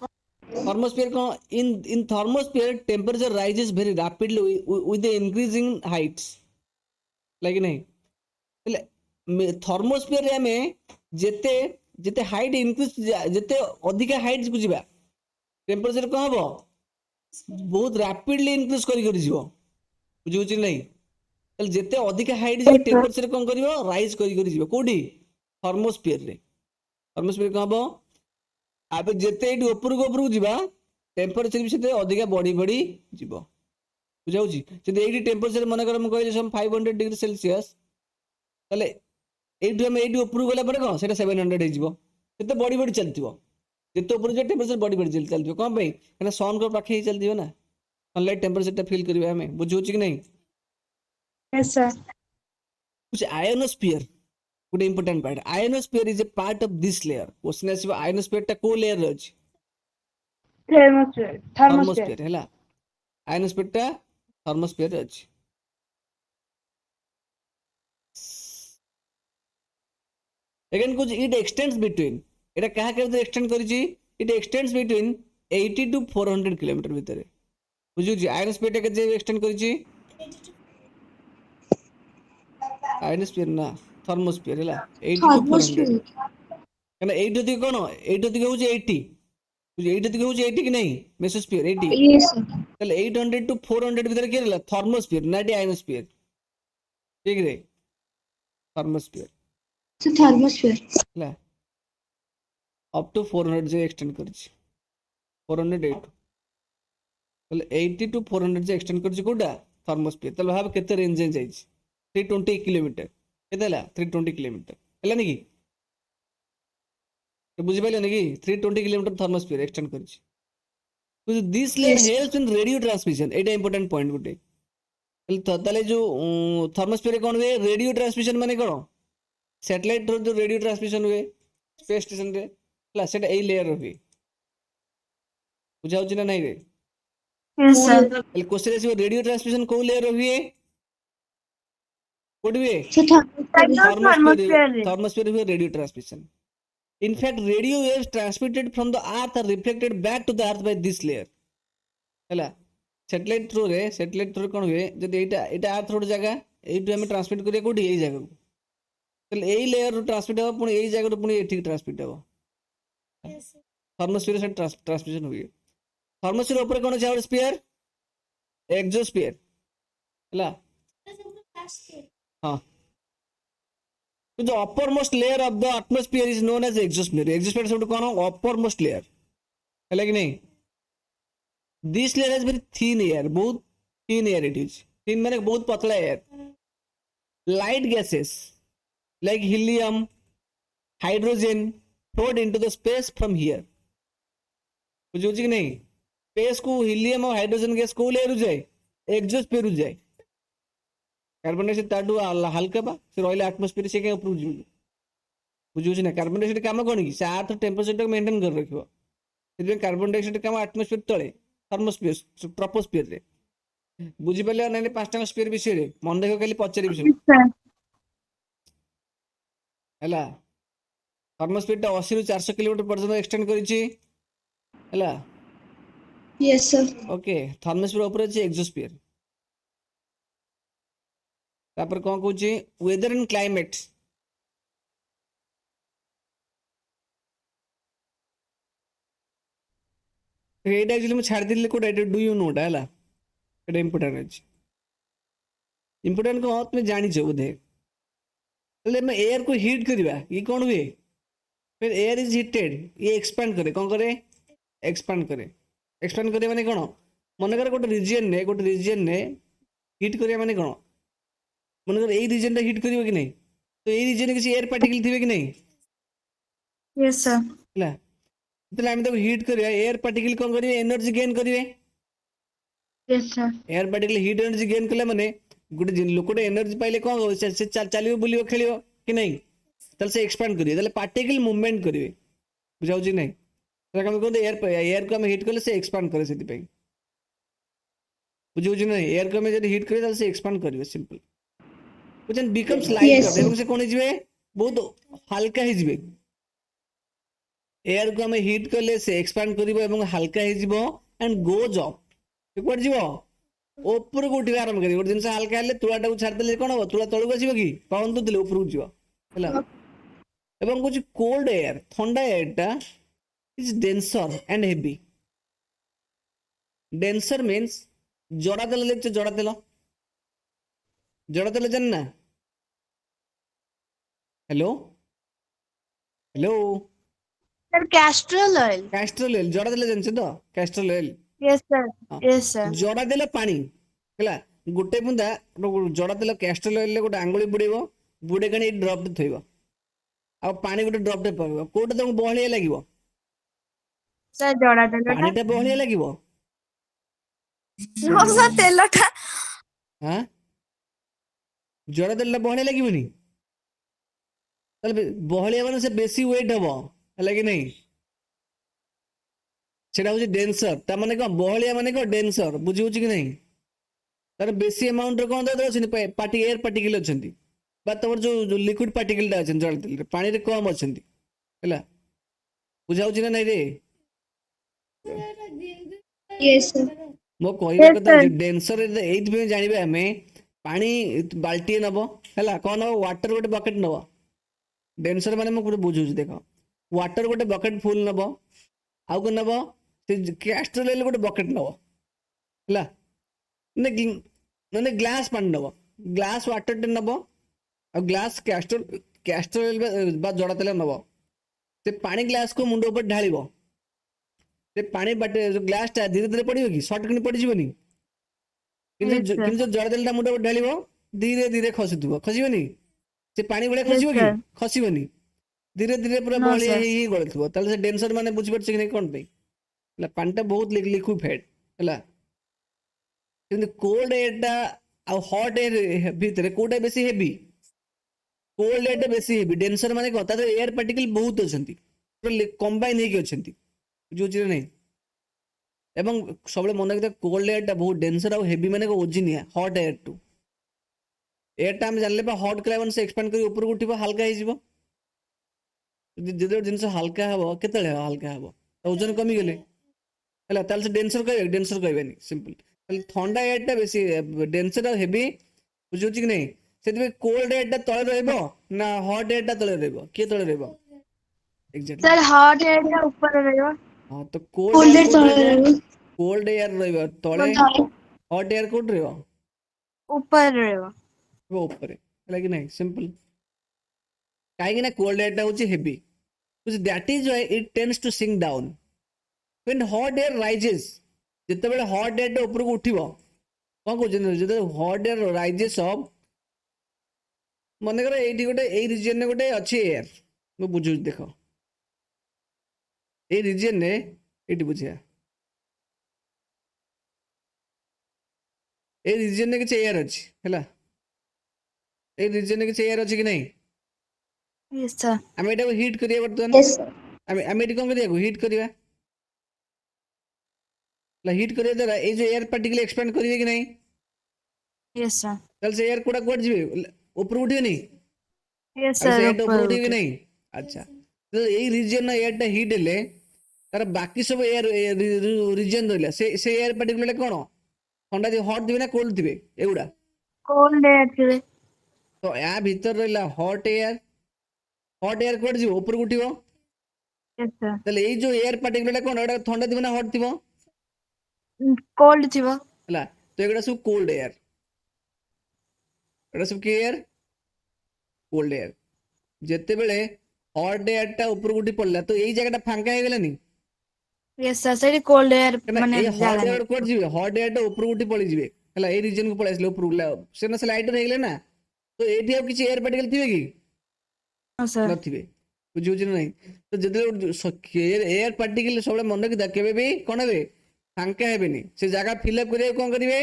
थर्मोस्फियर को in thermosphere temperature rises very rapidly with the increasing heights like नहीं। तले थर्मोस्फियर रे हमें जेते जेते हाइट इंक्रीज, जेते अधिक हाइट को जिबा टेम्परेचर को हबो बहुत रैपिडली इंक्रीज करी जिवो। बुझुछि नहीं? तले जेते अधिक हाइट जिवो टेम्परेचर कोन करिवो? राइज करी जिवो। कोठी? थर्मोस्फियर रे। थर्मोस्फियर को हबो आबे जेते एठी ऊपर को जिबा टेम्परेचर भी सेते अधिक बढ़ी जिवो। बुझाउछि? जदि एठी टेम्परेचर मन कर हम कहले सम 500 डिग्री सेल्सियस, तले एठी हम एठी ऊपर गला पर कोन सेटा 700 हे जिवो। ସେତେ ବଢି ବଢି ଚାଲିଥିବ ଯେତେ ଉପରେ ଯିବ ଟେମ୍ପରେଚର ବଢି ବଢି ଚାଲିଥିବ କଣ ପାଇଁ କାହିଁକିନା ସନ୍ ଙ୍କ ପାଖେ ହେଇ ଚାଲିଥିବ ନା ସନଲାଇଟ୍ ଟେମ୍ପରେଚର ଟା ଫିଲ୍ କରିବା ଆମେ ବୁଝିହଉଛି କି ନାହିଁ Yes, sir. ଆୟନୋସ୍ଫିୟର ଗୋଟେ important part ionosphere is a part of this layer question ଆସିବ ଆୟନୋସ୍ଫିୟର ଟା କୋଉ ଲେୟର ରେ ଅଛି Thermosphere. Thermosphere. थर्मोस्फियर ହେଲା ଆୟନୋସ୍ଫିୟର ଟା ଥର୍ମୋସ୍ଫିୟର ରେ ଅଛି again कुछ it extends between এটা କାହା କେତେ extend କରିଛି it extends between 80 to 400 kilometre ଭିତରେ ବୁଝୁଛି ଆୟନୋସ୍ଫିୟର ଟା କେତେ extend କରିଛି ଆୟନୋସ୍ଫିୟର ନା ଥର୍ମୋସ୍ଫିୟର ହେଲା 80 to 400 Thermosphere. କାରଣ ଏଇଠି ଅଧିକ କଣ ଏଇଠି ଅଧିକ ହଉଛି 80 ଏଇଠି ଅଧିକ ହଉଛି 80 କି ନାହିଁ ମେସୋସ୍ଫିୟର 80 Yes, sir. ତାହେଲେ 800 to 400 ଭିତରେ କିଏ ରହିଲା ଥର୍ମୋସ୍ଫିୟର ନା ଏଠି ଆୟନୋସ୍ଫିୟର ଠିକ ରେ ଥର୍ମୋସ୍ଫିୟର So thermosphere. ହେଲା up to 400 जे एक्सटेंड କରିଛି 408 ତାହେଲେ 80 to 400 जे एक्सटेंड କରିଛି କୋଉଟା ଥର୍ମୋସ୍ଫିୟର ତାହେଲେ ଭାବ କେତେ ରେଞ୍ଜ ଯାଏଁ ଯାଇଛି 320 କିଲୋମିଟର କେତେ ହେଲା 320 କିଲୋମିଟର ହେଲାନି କି ବୁଝିପାରିଲନି କି 320 କିଲୋମିଟର ଥର୍ମୋସ୍ଫିୟର एक्सटेंड କରିଛି this layer Yes. Helps in radio transmission Etah important point गुटे ताले जो थर्मोस्फियर कौन हुए रेडियो ट्रांसमिशन माने कौन सैटेलाइट रो जो रेडियो ट्रांसमिशन हुए स्पेस स्टेशन रे हला सेटा एई लेयर हुए बुझा होची ना नहीं रे Yes, sir. एल क्वेश्चन आसी रेडियो ट्रांसमिशन को लेयर हुए कोड हुए So thermosphere. थर्मोस्फियर हुए radio transmission in fact radio waves transmitted from the earth are reflected back to the earth by this layer हला सैटेलाइट थ्रू कौन हुए जदि एटा अर्थ road जगह एइटु हम ट्रांसमिट करिया कोठी एई जगह को तले एई लेयर रो ट्रांसमिट हो पुनी एई जगह रो पुनी एठी ट्रांसमिट हो थर्मोस्फियर से ट्रांसमिशन हुए थर्मोस्फियर ऊपर कौन ଅଛି स्फीयर एक्सोस्फियर हला हां जो upper most layer of the atmosphere is known as exosphere exosphere सब कौन अपर मोस्ट लेयर है कि नहीं this layer is very thin air बहुत thin air it is thin माने बहुत पतला air light gases like helium hydrogen float into the space from here बुझो कि नहीं स्पेस को हीलियम और हाइड्रोजन गैस को लेयर जाए एक्सोस्फियर जाए कार्बन डाइऑक्साइड ताडू हल्का बा से रहले एटमॉस्फेयर से के ऊपर बुझो ना कार्बन डाइऑक्साइड काम कोन कि से अर्थ टेंपरेचर को मेंटेन कर रखियो से कार्बन डाइऑक्साइड काम एटमॉस्फेयर तळे थर्मोस्फियर ट्रोपोस्फियर रे बुझी पले ना पांचटा स्फीयर विषय रे मन देखो खाली पचारि विषय Yes, sir. हैला थर्मोस्फियर टा 80 रु 400 किलोमीटर पर्यंत एक्सटेंड करिछि हैला Yes, sir. ओके थर्मोस्फियर ऊपर अछि एक्सोस्फियर तापर कोन कहूछि weather and climate Etah actually मैं छाड़ दिल्ली कोटा एटा डू यू नो टा हैला एटा इंपोर्टेंट अछि इंपोर्टेंट को तुम जानि छ बोधे ले मैं एयर को हीट करबा ये कोन हुए फिर एयर इज हीटेड ये एक्सपैंड करे कोन करे एक्सपैंड करे माने कोन मन कर गोटे रीजन ने हीट करिया माने कोन मन कर एई रीजन टा हीट करियो कि नहीं तो एई रीजन किसी एयर पार्टिकल थिबे कि नहीं Yes, sir. हैला तले हम तो हीट करिया एयर पार्टिकल कोन करिवे एनर्जी गेन करिवे Yes, sir. Air particle heat energy gain कले माने गोटे लोकटे एनर्जी पाइले कोन हो से चलियो बुलियो खेलियो कि नहीं तले से एक्सपैंड करिवे तले पार्टिकल मूवमेंट करिवे बुझाउ छी नहीं तले हम कोन एयर को हम हीट करले से एक्सपैंड करे सेति पई बुझाउ छी नहीं एयर को हम जदी हीट करे तले से एक्सपैंड करिवे सिंपल बुझन बिकम्स Yes, लाइटर sir. एवं से कोन हिजबे बहुत हल्का हिजबे एयर को हम हीट करले से एक्सपैंड करिवो एवं हल्का हिजबो एंड गोज अप कोड जीवो ऊपर को उठिबा आरंभ करिवो जिनसे हल्का हेले तुलाटा को छाड़ देले कोन हो तुला तळु आसीबो कि पवन तो दिले ऊपर को जीवो हैला एवं कुछ कोल्ड एयर ठंडा एयर टा is denser and heavy denser means जड़ा तेल लेछ जड़ा तेल जान ना hello hello Sir, castor oil. Castrol oil जड़ा तेल जानछ तो कैस्ट्रोल ऑयल Yes, sir. हाँ। Yes, sir. जड़ा तेल पानी हैला गोटे बुंदा जड़ा तेल कैस्ट्रोल ऑयल ले गोटे आंगुली बुड़ेबो बुड़े कणी ड्रॉप थइबो ଆଉ ପାଣି ଗୋଟେ ଡ୍ରପଟେ ପକେଇବ, କୋଉଟା ତମକୁ ବହଳିଆ ଲାଗିବ? सर जड़ा तेलटा ପାଣିଟା ବହଳିଆ ଲାଗିବ। नो सर तेलटा ହଁ ଜଡ଼ା ତେଲଟା ବହଳିଆ ଲାଗିବନି? ତାହେଲେ ବହଳିଆ ମାନେ ସେ ବେଶୀ ୱେଟ୍ ହବ, ହେଲା କି ନାହିଁ? ସେଟା ହଉଛି ଡେନ୍ସର। ତା ମାନେ କଣ ବହଳିଆ ମାନେ କଣ ଡେନ୍ସର, ବୁଝି ହଉଛି କି ନାହିଁ? ତାର ବେଶୀ ଆମାଉଣ୍ଟର କଣ ଅଛନ୍ତି ପାର୍ଟି ଏୟାର ପାର୍ଟିକଲ ଅଛନ୍ତି, ବା ତମର ଯୋଉ ଲିକ୍ୱିଡ ପାର୍ଟିକଲଟା ଅଛନ୍ତି ଜଳ ତେଲରେ, ପାଣିରେ କମ ଅଛନ୍ତି, ହେଲା? ବୁଝା ହଉଛି ନା ନାଇଁ ରେ? Yes, sir. ମୋ କହିବା Yes, କଥା sir. ହଉଛି ଡେନ୍ସର ଏଇଥିପାଇଁ ଜାଣିବେ ଆମେ, ପାଣି ବାଲ୍ଟିଏ ନବ, ହେଲା? କଣ ନବ? ୱାଟର ଗୋଟେ ବକେଟ ନବ। ଡେନ୍ସର ମାନେ ମୁଁ ଗୋଟେ ବୁଝୁଛି ଦେଖ, ୱାଟର ଗୋଟେ ବକେଟ ଫୁଲ ନବ, ଆଉ କଣ ନବ? ସେ କ୍ୟାସ୍ଟର ଅଏଲ ଗୋଟେ ବକେଟ ନବ, ହେଲା? ମାନେ ଗ୍ଲାସ ପାଣି ନବ, ଗ୍ଲାସ ୱାଟରଟେ ନବ, ଆଉ ଗ୍ଲାସ କ୍ୟାସ୍ଟର ଅଏଲ ବା ଜଡ଼ା ତେଲ ନବ। ସେ ପାଣି ଗ୍ଲାସକୁ ମୁଣ୍ଡ ଉପରେ ଢାଳିବ। ସେ ପାଣି ବାଟେ ଗ୍ଲାସଟା ଧୀରେ ଧୀରେ ପଡ଼ିବ କି ସର୍ଟ କିଣି ପଡ଼ିଯିବନି? Yes, sir. କିନ୍ତୁ ଜଡ଼ା ତେଲଟା ମୁଣ୍ଡ ଉପରେ ଢାଳିବ, ଧୀରେ ଧୀରେ ଖସୁଥିବ, ଖସିବନି? ସେ ପାଣି ଭଳିଆ Yes, ଖସିବ କି? sir. ଖସିବନି। ଧୀରେ ଧୀରେ ପୁରା No, ବହଳିଆ sir. ହେଇ ହେଇ ଗଳୁଥିବ। ତାହେଲେ ସେ ଡେନ୍ସର ମାନେ ବୁଝିପାରୁଛ କି ନାହିଁ କଣ ପାଇଁ? ହେଲା, ପାଣିଟା ବହୁତ ଲିକ୍ୱିଫାଏଡ୍, ହେଲା? କିନ୍ତୁ କୋଲ୍ଡ ଏୟାରଟା ଆଉ ହଟ୍ ଏୟାର ଭିତରେ କୋଉଟା ବେଶୀ ହେଭି? କୋଲ୍ଡ ଏୟାରଟା ବେଶୀ ହେଭି। ଡେନ୍ସର ମାନେ କଣ? ତା ଦେହରେ ଏୟାର ପାର୍ଟିକଲ ବହୁତ ଅଛନ୍ତି, କମ୍ବାଇନ୍ ହେଇକି ଅଛନ୍ତି, ବୁଝୁଛି ନା ନାହିଁ? ଏବଂ ସବୁବେଳେ ମନେ ରଖିଥିବା କୋଲ୍ଡ ଏୟାରଟା ବହୁତ ଡେନ୍ସର ଆଉ ହେଭି ମାନେ ଓଜିନିଆ ହଟ୍ ଏୟାର ଟୁ। ଏୟାରଟା ଆମେ ଜାଣିଲେ ବା ହଟ୍ କଲା ମାନେ ସେ ଏକ୍ସପାଣ୍ଡ କରି ଉପରକୁ ଉଠିବ, ହାଲକା ହେଇଯିବ। ଯେତେବେଳେ ଜିନିଷ ହାଲକା ହବ, କେତେବେଳେ ହାଲକା ହବ? ଓଜନ କମିଗଲେ, ହେଲା? ତାହେଲେ ସେ ଡେନ୍ସର କହିବେ? ଡେନ୍ସର କହିବେନି, ସିମ୍ପଲ। ତାହେଲେ ଥଣ୍ଡା ଏୟାରଟା ବେଶୀ ଡେନ୍ସର ଆଉ ହେଭି, ବୁଝୁଛି କି ନାହିଁ? ସେଥିପାଇଁ କୋଲ୍ଡ ଏୟାରଟା ତଳେ ରହିବ ନା ହଟ୍ ଏୟାରଟା ତଳେ ରହିବ? କିଏ ତଳେ ରହିବ ଏକ୍ଜାକ୍ଟଲି? सर हॉट एयर का ऊपर रहेगा ହଁ, ତ କୋଲ୍ଡ ଏୟାର Folded କୋଉଠି ରହିବ? tolerable. କୋଲ୍ଡ ଏୟାର ରହିବ ତଳେ, ହଟ୍ ଏୟାର କୋଉଠି ରହିବ? ऊपर रहेगा ଉପରେ, ହେଲା କି ନାହିଁ? ସିମ୍ପଲ। କାହିଁକି ନା କୋଲ୍ଡ ଏୟାରଟା ହଉଛି heavy, that is why it tends to sink down when hot air rises। ଯେତେବେଳେ ହଟ୍ ଏୟାରଟା ଉପରକୁ ଉଠିବ, କଣ କହୁଛନ୍ତି? ଯେତେବେଳେ ହଟ୍ ଏୟାର ରାଇଜେସ୍ ଅପ୍, ମନେକର ଏଇଠି ଗୋଟେ ଏଇ ରିଜିୟନରେ ଗୋଟେ ଅଛି ଏୟାର, ମୁଁ ବୁଝୁଛି ଦେଖ, ଏଇ ରିଜିୟନରେ ଏଇଠି ବୁଝିବା, ଏଇ ରିଜିୟନରେ କିଛି ଏୟାର ଅଛି, ହେଲା? ଏଇ ରିଜିୟନରେ କିଛି ଏୟାର ଅଛି କି ନାହିଁ? यस सर ଆମେ ଏଟାକୁ ହିଟ୍ କରିବା ବର୍ତ୍ତମାନ। Yes, sir. ଆମେ ଏଠି କଣ କରିବାକୁ? ହିଟ୍ କରିବା। ହିଟ୍ କରିବା ଦ୍ୱାରା ଏଇ ଯୋଉ ଏୟାର ପାର୍ଟିକଲ ଏକ୍ସପାଣ୍ଡ କରିବେ କି ନାହିଁ? यस सर ତାହେଲେ ସେ ଏୟାର କୁଆଡେ ଯିବେ? ଉପରକୁ ଉଠିବେନି? यस ଆଉ ସେ सर ଏୟାରଟା ऊपर ଉପରକୁ ଉଠିବେ କି उठे ନାହିଁ? ଆଚ୍ଛା, ଏଇ ରିଜିୟନର ଏୟାରଟା ହିଟ୍ ହେଲେ ତାର ବାକି ସବୁ ଏୟାର ରିଜିୟନ ରହିଲା, ସେ ଏୟାର ପାର୍ଟିକଲ କଣ ଥଣ୍ଡା ଥିବେ, ହଟ୍ ଥିବେ ନା କୋଲ୍ଡ ଥିବେ? ଏଗୁଡା कोल्ड एयर थे ତ ୟା ଭିତରେ ରହିଲା ହଟ୍ ଏୟାର। ହଟ୍ ଏୟାର କୁଆଡେ ଯିବ? ଉପରକୁ ଉଠିବ। यस सर ତାହେଲେ ଏଇ ଯୋଉ ଏୟାର ପାର୍ଟିକଲ କଣ, ଏଟା ଥଣ୍ଡା ଥିବ ନା ହଟ୍ ଥିବ? कोल्ड थी वो ହେଲା, ତ ଏଗୁଡା ସବୁ କୋଲ୍ଡ ଏୟାର। ଏଗୁଡା ସବୁ କି ଏୟାର? Cold air. ଯେତେବେଳେ ହଟ୍ ଏୟାରଟା ଉପରକୁ ଉଠି ପଡିଲା, ତ ଏଇ ଜାଗାଟା ଫାଙ୍କା ହେଇଗଲାନି? Yes sir sir cold air କାହିଁକିନା माने ଏଇ ହଟ୍ जागा नहीं ଏୟାର କୁଆଡେ ଯିବେ? ହଟ୍ ଏୟାରଟା ଉପରକୁ ଉଠି ପଳେଇଯିବେ, ହେଲା? ଏଇ ରିଜିୟନକୁ ପଳେଇ ଆସିଲେ ଉପରକୁ, ସେ ନା ସେ ଲାଇଟର ହେଇଗଲେ ନା। ତ ଏଇଠି ଆଉ କିଛି ଏୟାର ପାର୍ଟିକଲ ଥିବେ କି? नो सर ନଥିବେ, ବୁଝିବୁଝି ନା ନାହିଁ? ତ ଯେତେବେଳେ ଏୟାର ପାର୍ଟିକଲ ସବୁବେଳେ ମନେ ରଖିଥା, କେବେ ବି କଣ ହେବେ? ଫାଙ୍କା ହେବେନି। ସେ ଜାଗା ଫିଲ୍ଅପ୍ କରିବାକୁ କଣ କରିବେ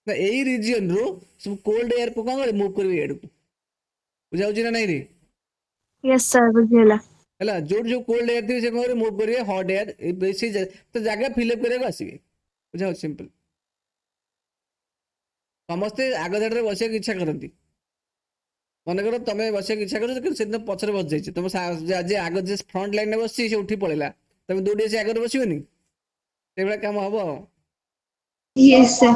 ନା ଏଇ ରିଜିୟନରୁ ସବୁ କୋଲ୍ଡ ଏୟାର କଣ କରିବେ? ମୁଭ୍ କରିବେ ଇଆଡକୁ। ବୁଝାଉଛି ନା ନାଇଁ ରେ? यस सर बुझेला ହେଲା, ଯୋଉଠି ଯୋଉ କୋଲ୍ଡ ଏୟାର ଥିବେ ସେ କଣ କରିବେ? ମୁଭ୍ କରିବେ ହଟ୍ ଏୟାର, ବେଶୀ ତ ଜାଗା ଫିଲ୍ଅପ୍ କରିବାକୁ ଆସିବେ। ବୁଝାଉଛି? ସିମ୍ପଲ। ସମସ୍ତେ ଆଗ ଧାଡ଼ିରେ ବସିବାକୁ ଇଚ୍ଛା କରନ୍ତି। ମନେକର ତମେ ବସିବାକୁ ଇଚ୍ଛା କରୁଛ, କିନ୍ତୁ ସେଦିନ ପଛରେ ବସିଯାଇଛି, ତମ ଯେ ଆଗ ଯେ ଫ୍ରଣ୍ଟ ଲାଇନରେ ବସିଛି ସେ ଉଠି ପଳେଇଲା, ତମେ ଦୌଡ଼ି ଆସି ଆଗରେ ବସିବନି? ସେଇଭଳିଆ କାମ ହବ ଆଉ। Yes, sir.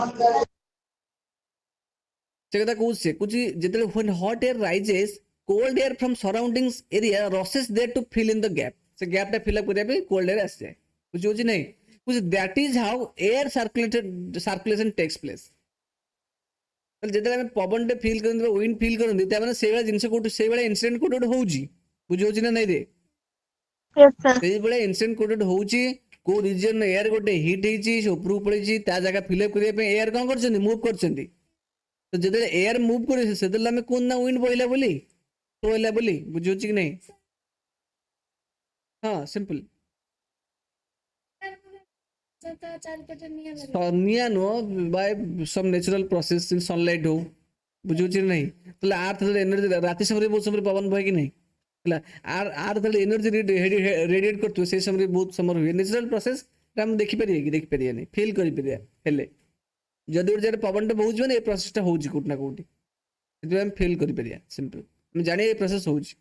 ସେ କଥା କହୁଛି, ସେ କହୁଛି ଯେତେବେଳେ when hot air rises, cold air from surroundings area rushes there to fill in the gap। ସେ ଗ୍ୟାପ୍ ଟା ଫିଲ୍ ଅପ୍ କରିବା ପାଇଁ କୋଲ୍ଡ ଏୟାର ଆସିଯାଏ, ବୁଝିହଉଛି ନାଇଁ? That is how air circulation takes place. ଯେତେବେଳେ ଆମେ ପବନଟେ ଫିଲ୍ କରନ୍ତି ବା ୱିଣ୍ଡ ଫିଲ୍ କରନ୍ତି, ତାମାନେ ସେଇଭଳିଆ ଜିନିଷ କୋଉଠି, ସେଇଭଳିଆ ଇନସିଡେଣ୍ଟ କୋଉଠି ଗୋଟେ ହଉଛି, ବୁଝିହଉଛି ନା ନାଇଁ ରେ? यस सर ସେଇଭଳିଆ ଇନସିଡେଣ୍ଟ କୋଉଠି ଗୋଟେ ହଉଛି। କୋଉ ରିଜିୟନ ଏୟାର ଗୋଟେ ହିଟ୍ ହେଇଛି, ସେ ଉପରକୁ ପଳେଇଛି, ତା ଜାଗା ଫିଲ୍ଅପ୍ କରିବା ପାଇଁ ଏୟାର କଣ କରୁଛନ୍ତି? ମୁଭ୍ କରୁଛନ୍ତି। ତ ଯେତେବେଳେ ଏୟାର ମୁଭ୍ କରୁଛି, ସେତେବେଳେ ଆମେ କୁହନ୍ତି ନା ୱିଣ୍ଡ ବହିଲା ବୋଲି, ବହିଲା ବୋଲି, ବୁଝିହଉଛି କି ନାହିଁ? हाँ सिंपल ନିଆଁ ନୁହଁ ବାଇ ସମ୍ ନ୍ୟାଚୁରାଲ ପ୍ରୋସେସ ସନଲାଇଟ୍ ହଉ ବୁଝୁଛି ନାହିଁ ତାହେଲେ ଆର୍ ଯେତେବେଳେ ଏନର୍ଜି ରାତି ସମୟରେ ବହୁତ ସମୟରେ ପବନ ବହେ କି ନାହିଁ ହେଲା ଆର୍ ଯେତେବେଳେ ଏନର୍ଜି ରେଡିଏଟ୍ କରୁଥିବ ସେଇ ସମୟରେ ବହୁତ ସମୟ ହୁଏ ନ୍ୟାଚୁରାଲ ପ୍ରୋସେସ ଆମେ ଦେଖିପାରିବା କି ଦେଖିପାରିବାନି ଫିଲ୍ କରିପାରିବା ହେଲେ ଯଦି ଗୋଟେ ଜାଗାରେ ପବନଟା ବହୁଛି ମାନେ ଏ ପ୍ରୋସେସଟା ହଉଛି କୋଉଠି ନା କୋଉଠି ସେଥିପାଇଁ ଆମେ ଫିଲ୍ କରିପାରିବା ସିମ୍ପଲ ଆମେ ଜାଣିବା ଏ ପ୍ରୋସେସ ହଉଛି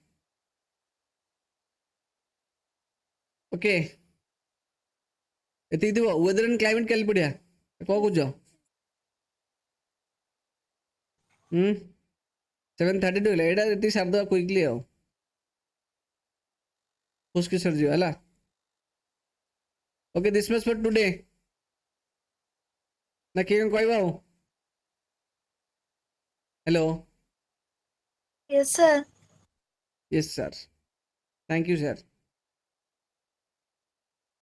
ଓକେ ଏତିକି ଥିବ ୱେଦର ଆଣ୍ଡ କ୍ଲାଇମେଟ୍ କାଲି ପଢିଆ କଣ କହୁଛ 7:32 ହେଲା ଏଇଟା ଏତିକି ସାରିଦେବା କୁଇକଲି ଆଉ ଫୁସ୍କି ସରିଯିବ ହେଲା okay this much for today ନା କିଏ କଣ କହିବ ଆଉ hello Yes, sir. Yes sir thank you sir